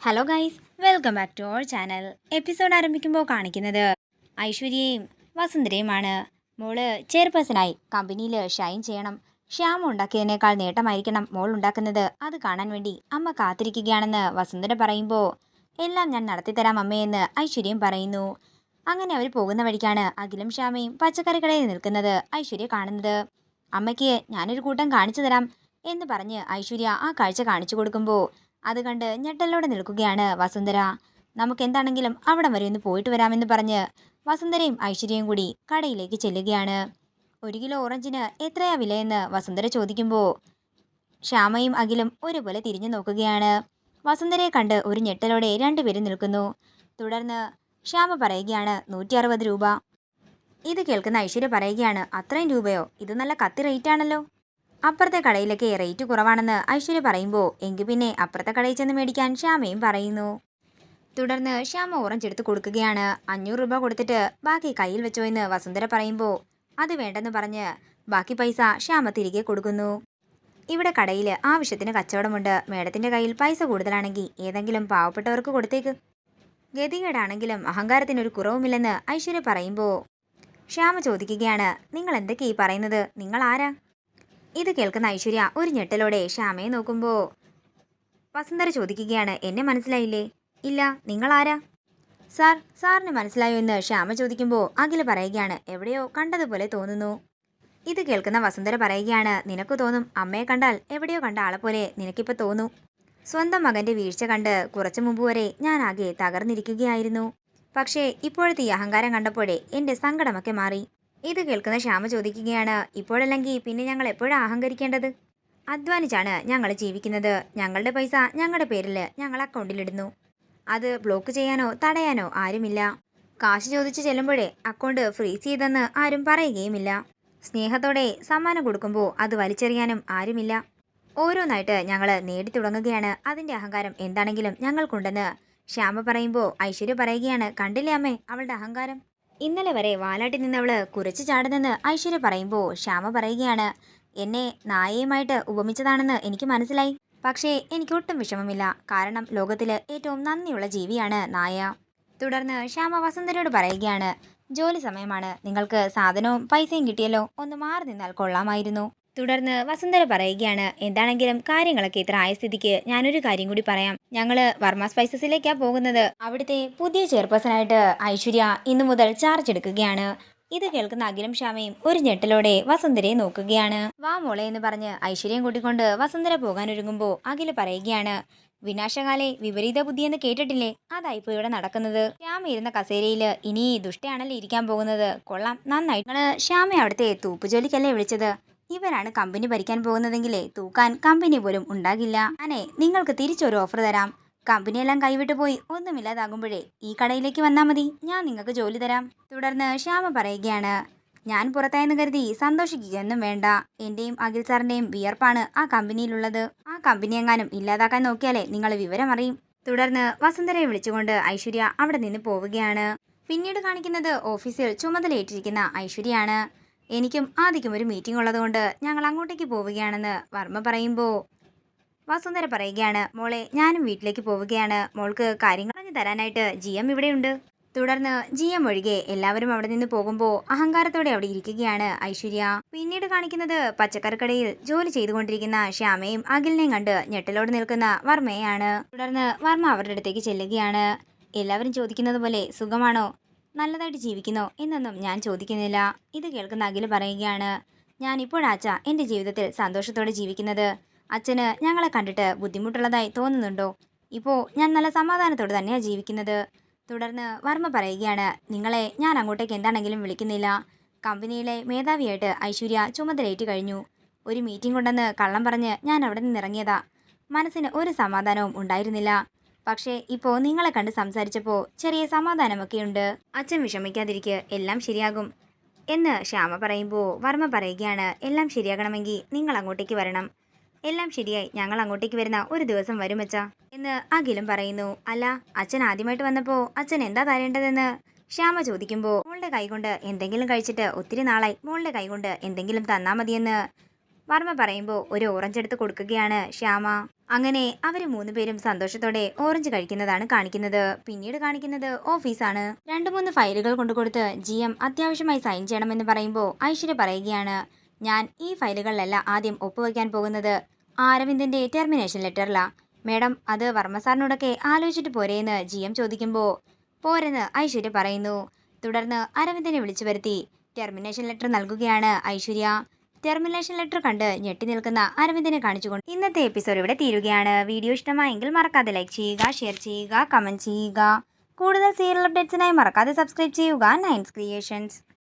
Hello guys, welcome back to our channel. Episode ആരംഭിക്കുമ്പോൾ കാണിക്കുന്നത് ഐശ്വര്യയും വസുന്ധരയുമാണ്. മോള് ചെയർപേഴ്സണായി കമ്പനിയിൽ ഷൈൻ ചെയ്യണം. ശ്യാമ ഉണ്ടാക്കിയതിനേക്കാൾ നേട്ടമായിരിക്കണം മോൾ ഉണ്ടാക്കുന്നത്. അത് കാണാൻ വേണ്ടി അമ്മ കാത്തിരിക്കുകയാണെന്ന് വസുന്ധര പറയുമ്പോൾ, എല്ലാം ഞാൻ നടത്തിത്തരാം അമ്മയെന്ന് ഐശ്വര്യം പറയുന്നു. അങ്ങനെ അവർ പോകുന്ന വഴിക്കാണ് അഖിലും ശ്യാമയും പച്ചക്കറി കടയിൽ നിൽക്കുന്നത് ഐശ്വര്യ കാണുന്നത്. അമ്മയ്ക്ക് ഞാനൊരു കൂട്ടം കാണിച്ചു തരാം എന്ന് പറഞ്ഞ് ഐശ്വര്യ ആ കാഴ്ച കാണിച്ചു കൊടുക്കുമ്പോൾ അത് കണ്ട് ഞെട്ടലോടെ നിൽക്കുകയാണ് വസുന്ധര. നമുക്ക് എന്താണെങ്കിലും അവിടം വരെ ഒന്ന് പോയിട്ട് വരാമെന്ന് പറഞ്ഞ് വസുന്ധരയും ഐശ്വര്യയും കൂടി കടയിലേക്ക് ചെല്ലുകയാണ്. 1 കിലോ ഓറഞ്ചിന് എത്രയാ വിലയെന്ന് വസുന്ധര ചോദിക്കുമ്പോൾ ശ്യാമയും അഖിലും ഒരുപോലെ തിരിഞ്ഞു നോക്കുകയാണ്. വസുന്ധരയെ കണ്ട് ഒരു ഞെട്ടലോടെ രണ്ടുപേരും നിൽക്കുന്നു. തുടർന്ന് ശ്യാമ പറയുകയാണ് 160 രൂപ. ഇത് കേൾക്കുന്ന ഐശ്വര്യ പറയുകയാണ്, അത്രയും രൂപയോ? ഇത് നല്ല കത്തി റേറ്റ് ആണല്ലോ. അപ്പുറത്തെ കടയിലൊക്കെ റേറ്റ് കുറവാണെന്ന് ഐശ്വര്യ പറയുമ്പോൾ, എങ്കിൽ പിന്നെ അപ്പുറത്തെ കടയിൽ ചെന്ന് മേടിക്കാൻ ശ്യാമയും പറയുന്നു. തുടർന്ന് ശ്യാമ ഓറഞ്ച് എടുത്ത് കൊടുക്കുകയാണ്. 500 രൂപ കൊടുത്തിട്ട് ബാക്കി കയ്യിൽ വെച്ചോ എന്ന് വസുന്ധര പറയുമ്പോൾ അത് വേണ്ടെന്ന് പറഞ്ഞ് ബാക്കി പൈസ ശ്യാമ തിരികെ കൊടുക്കുന്നു. ഇവിടെ കടയിൽ ആവശ്യത്തിന് കച്ചവടമുണ്ട്. മേഡത്തിൻ്റെ കയ്യിൽ പൈസ കൂടുതലാണെങ്കിൽ ഏതെങ്കിലും പാവപ്പെട്ടവർക്ക് കൊടുത്തേക്ക്. ഗതികേടാണെങ്കിലും അഹങ്കാരത്തിനൊരു കുറവുമില്ലെന്ന് ഐശ്വര്യ പറയുമ്പോൾ ശ്യാമ ചോദിക്കുകയാണ്, നിങ്ങൾ എന്തൊക്കെയാ ഈ പറയുന്നത്? നിങ്ങൾ ആരാ? ഇത് കേൾക്കുന്ന ഐശ്വര്യ ഒരു ഞെട്ടലോടെ ശ്യാമയെ നോക്കുമ്പോൾ വസുന്ധര ചോദിക്കുകയാണ്, എന്നെ മനസ്സിലായില്ലേ? ഇല്ല, നിങ്ങൾ ആരാ? സാറിന് മനസ്സിലായോ എന്ന് ശ്യാമ ചോദിക്കുമ്പോൾ അഖില് പറയുകയാണ്, എവിടെയോ കണ്ടതുപോലെ തോന്നുന്നു. ഇത് കേൾക്കുന്ന വസുന്ധര പറയുകയാണ്, നിനക്ക് തോന്നും. അമ്മയെ കണ്ടാൽ എവിടെയോ കണ്ട ആളെ പോലെ നിനക്കിപ്പോൾ തോന്നും. സ്വന്തം മകൻ്റെ വീഴ്ച കണ്ട് കുറച്ചു മുമ്പ് വരെ ഞാൻ ആകെ തകർന്നിരിക്കുകയായിരുന്നു. പക്ഷേ ഇപ്പോഴത്തെ ഈ അഹങ്കാരം കണ്ടപ്പോഴേ എൻ്റെ സങ്കടമൊക്കെ മാറി. ഇത് കേൾക്കുന്ന ശ്യാമ ചോദിക്കുകയാണ്, ഇപ്പോഴല്ലെങ്കിൽ പിന്നെ ഞങ്ങൾ എപ്പോഴാണ് അഹങ്കരിക്കേണ്ടത്? അധ്വാനിച്ചാണ് ഞങ്ങൾ ജീവിക്കുന്നത്. ഞങ്ങളുടെ പൈസ ഞങ്ങളുടെ പേരിൽ ഞങ്ങൾ അക്കൗണ്ടിലിടുന്നു. അത് ബ്ലോക്ക് ചെയ്യാനോ തടയാനോ ആരുമില്ല. കാശ് ചോദിച്ചു ചെല്ലുമ്പോഴേ അക്കൗണ്ട് ഫ്രീസ് ചെയ്തെന്ന് ആരും പറയുകയുമില്ല. സ്നേഹത്തോടെ സമ്മാനം കൊടുക്കുമ്പോൾ അത് വലിച്ചെറിയാനും ആരുമില്ല. ഓരോന്നായിട്ട് ഞങ്ങൾ നേടിത്തുടങ്ങുകയാണ്. അതിൻ്റെ അഹങ്കാരം എന്താണെങ്കിലും ഞങ്ങൾക്കുണ്ടെന്ന് ശ്യാമ പറയുമ്പോൾ ഐശ്വര്യ പറയുകയാണ്, കണ്ടില്ലേ അമ്മേ അവളുടെ അഹങ്കാരം? ഇന്നലെ വരെ വാലാട്ടി നിന്നവള് കുരച്ചു ചാടുന്നെന്ന് ഐശ്വര്യ പറയുമ്പോൾ ശ്യാമ പറയുകയാണ്, എന്നെ നായയുമായിട്ട് ഉപമിച്ചതാണെന്ന് എനിക്ക് മനസ്സിലായി. പക്ഷേ എനിക്ക് ഒട്ടും വിഷമമില്ല. കാരണം ലോകത്തില് ഏറ്റവും നന്ദിയുള്ള ജീവിയാണ് നായ. തുടർന്ന് ശ്യാമ വസുന്ധരയോട് പറയുകയാണ്, ജോലി സമയമാണ്. നിങ്ങൾക്ക് സാധനവും പൈസയും കിട്ടിയല്ലോ, ഒന്ന് മാറി നിന്നാൽ കൊള്ളാമായിരുന്നു. തുടർന്ന് വസുന്ധര പറയുകയാണ്, എന്താണെങ്കിലും കാര്യങ്ങളൊക്കെ ഇത്ര ആയ സ്ഥിതിക്ക് ഞാനൊരു കാര്യം കൂടി പറയാം. ഞങ്ങള് വർമ്മ സ്പൈസസിലേക്കാണ് പോകുന്നത്. അവിടുത്തെ പുതിയ ചെയർപേഴ്സണായിട്ട് ഐശ്വര്യ ഇന്നു മുതൽ ചാർജ് എടുക്കുകയാണ്. ഇത് കേൾക്കുന്ന അഖിലും ശ്യാമയും ഒരു ഞെട്ടലോടെ വസുന്ധരയെ നോക്കുകയാണ്. വാ മോളെ എന്ന് പറഞ്ഞ് ഐശ്വര്യം കൂട്ടിക്കൊണ്ട് വസുന്ധര പോകാൻ ഒരുങ്ങുമ്പോൾ അഖില് പറയുകയാണ്, വിനാശകാലെ വിപരീത ബുദ്ധിയെന്ന് കേട്ടിട്ടില്ലേ? അതായിപ്പോ ഇവിടെ നടക്കുന്നത്. ശ്യാമ ഇരുന്ന കസേരയില് ഇനി ദുഷ്ടയാണല്ലേ ഇരിക്കാൻ പോകുന്നത്. കൊള്ളാം, നന്നായിട്ട്. നിങ്ങള് ശ്യാമയെ അവിടുത്തെ തൂപ്പുജോലിക്കല്ലേ വിളിച്ചത്? ഇവരാണ് കമ്പനി ഭരിക്കാൻ പോകുന്നതെങ്കിലേ തൂക്കാൻ കമ്പനി പോലും ഉണ്ടാകില്ല. അനെ നിങ്ങൾക്ക് തിരിച്ചൊരു ഓഫർ തരാം. കമ്പനിയെല്ലാം കൈവിട്ടു പോയി ഒന്നുമില്ലാതാകുമ്പോഴേ ഈ കടയിലേക്ക് വന്നാൽ മതി, ഞാൻ നിങ്ങൾക്ക് ജോലി തരാം. തുടർന്ന് ശ്യാമ പറയുകയാണ്, ഞാൻ പുറത്തായെന്ന് കരുതി സന്തോഷിക്കുകയൊന്നും വേണ്ട. എൻ്റെയും അഖിൽ സാറിൻ്റെയും വിയർപ്പാണ് ആ കമ്പനിയിലുള്ളത്. ആ കമ്പനി എങ്ങാനും ഇല്ലാതാക്കാൻ നോക്കിയാലേ നിങ്ങൾ വിവരം അറിയും. തുടർന്ന് വസുന്ധരയെ വിളിച്ചുകൊണ്ട് ഐശ്വര്യ അവിടെ നിന്ന് പോവുകയാണ്. പിന്നീട് കാണിക്കുന്നത് ഓഫീസിൽ ചുമതലയേറ്റിരിക്കുന്ന ഐശ്വര്യയാണ്. എനിക്കും ആദിക്കും ഒരു മീറ്റിംഗ് ഉള്ളതുകൊണ്ട് ഞങ്ങൾ അങ്ങോട്ടേക്ക് പോവുകയാണെന്ന് വർമ്മ പറയുമ്പോൾ വസുന്ധര പറയുകയാണ്, മോളെ ഞാനും വീട്ടിലേക്ക് പോവുകയാണ്. മോൾക്ക് കാര്യങ്ങൾ പറഞ്ഞു തരാനായിട്ട് GM ഇവിടെയുണ്ട്. തുടർന്ന് GM ഒഴികെ എല്ലാവരും അവിടെ നിന്ന് പോകുമ്പോൾ അഹങ്കാരത്തോടെ അവിടെ ഇരിക്കുകയാണ് ഐശ്വര്യ. പിന്നീട് കാണിക്കുന്നത് പച്ചക്കറിക്കടയിൽ ജോലി ചെയ്തുകൊണ്ടിരിക്കുന്ന ശ്യാമയും അഖിലിനെയും കണ്ട് ഞെട്ടലോട് നിൽക്കുന്ന വർമ്മയാണ്. തുടർന്ന് വർമ്മ അവരുടെ അടുത്തേക്ക് ചെല്ലുകയാണ്. എല്ലാവരും ചോദിക്കുന്നത് പോലെ സുഖമാണോ, നല്ലതായിട്ട് ജീവിക്കുന്നോ എന്നൊന്നും ഞാൻ ചോദിക്കുന്നില്ല. ഇത് കേൾക്കുന്ന അഖിൽ പറയുകയാണ്, ഞാൻ ഇപ്പോഴാച്ച എൻ്റെ ജീവിതത്തിൽ സന്തോഷത്തോടെ ജീവിക്കുന്നത്. അച്ഛന് ഞങ്ങളെ കണ്ടിട്ട് ബുദ്ധിമുട്ടുള്ളതായി തോന്നുന്നുണ്ടോ? ഇപ്പോൾ ഞാൻ നല്ല സമാധാനത്തോടെ തന്നെയാണ് ജീവിക്കുന്നത്. തുടർന്ന് വർമ്മ പറയുകയാണ്, നിങ്ങളെ ഞാൻ അങ്ങോട്ടേക്ക് എന്താണെങ്കിലും വിളിക്കുന്നില്ല. കമ്പനിയിലെ മേധാവിയായിട്ട് ഐശ്വര്യ ചുമതലയേറ്റ് കഴിഞ്ഞു. ഒരു മീറ്റിംഗ് ഉണ്ടെന്ന് കള്ളം പറഞ്ഞ് ഞാൻ അവിടെ നിന്ന് ഇറങ്ങിയതാ. മനസ്സിന് ഒരു സമാധാനവും ഉണ്ടായിരുന്നില്ല. പക്ഷേ ഇപ്പോൾ നിങ്ങളെ കണ്ട് സംസാരിച്ചപ്പോൾ ചെറിയ സമാധാനമൊക്കെയുണ്ട്. അച്ഛൻ വിഷമിക്കാതിരിക്കുക, എല്ലാം ശരിയാകും എന്ന് ശ്യാമ പറയുമ്പോൾ വർമ്മ പറയുകയാണ്, എല്ലാം ശരിയാകണമെങ്കിൽ നിങ്ങൾ അങ്ങോട്ടേക്ക് വരണം. എല്ലാം ശരിയായി ഞങ്ങൾ അങ്ങോട്ടേക്ക് വരുന്ന ഒരു ദിവസം വരും അച്ഛാ എന്ന് അഖിലും പറയുന്നു. അല്ല, അച്ഛൻ ആദ്യമായിട്ട് വന്നപ്പോൾ അച്ഛൻ എന്താ തരേണ്ടതെന്ന് ശ്യാമ ചോദിക്കുമ്പോൾ മോളുടെ കൈകൊണ്ട് എന്തെങ്കിലും കഴിച്ചിട്ട് ഒത്തിരി നാളായി, മോളുടെ കൈകൊണ്ട് എന്തെങ്കിലും തന്നാ മതിയെന്ന് വർമ്മ പറയുമ്പോൾ ഒരു ഓറഞ്ച് എടുത്ത് കൊടുക്കുകയാണ് ശ്യാമ. അങ്ങനെ അവർ 3 പേരും സന്തോഷത്തോടെ ഓറഞ്ച് കഴിക്കുന്നതാണ് കാണിക്കുന്നത്. പിന്നീട് കാണിക്കുന്നത് ഓഫീസാണ്. 2-3 ഫയലുകൾ കൊണ്ടുകൊടുത്ത് GM അത്യാവശ്യമായി സൈൻ ചെയ്യണമെന്ന് പറയുമ്പോൾ ഐശ്വര്യ പറയുകയാണ്, ഞാൻ ഈ ഫയലുകളിലല്ല ആദ്യം ഒപ്പുവയ്ക്കാൻ പോകുന്നത്, അരവിന്ദിന്റെ ടെർമിനേഷൻ ലെറ്ററിലാ. മേഡം, അത് വർമ്മ സാറിനോടൊക്കെ ആലോചിച്ചിട്ട് പോരേന്ന് GM ചോദിക്കുമ്പോൾ പോരെന്ന് ഐശ്വര്യ പറയുന്നു. തുടർന്ന് അരവിന്ദിനെ വിളിച്ചു വരുത്തി ടെർമിനേഷൻ ലെറ്റർ നൽകുകയാണ് ഐശ്വര്യ. ടെർമിനേഷൻ ലെറ്റർ കണ്ട് ഞെട്ടി നിൽക്കുന്ന അരവിന്ദിനെ കാണിച്ചുകൊണ്ട് ഇന്നത്തെ എപ്പിസോഡ് ഇവിടെ തീരുകയാണ്. വീഡിയോ ഇഷ്ടമായെങ്കിൽ മറക്കാതെ ലൈക്ക് ചെയ്യുക, ഷെയർ ചെയ്യുക, കമന്റ് ചെയ്യുക. കൂടുതൽ സീരിയൽ അപ്ഡേറ്റ്സിനായി മറക്കാതെ സബ്സ്ക്രൈബ് ചെയ്യുക നയൻസ് ക്രിയേഷൻസ്.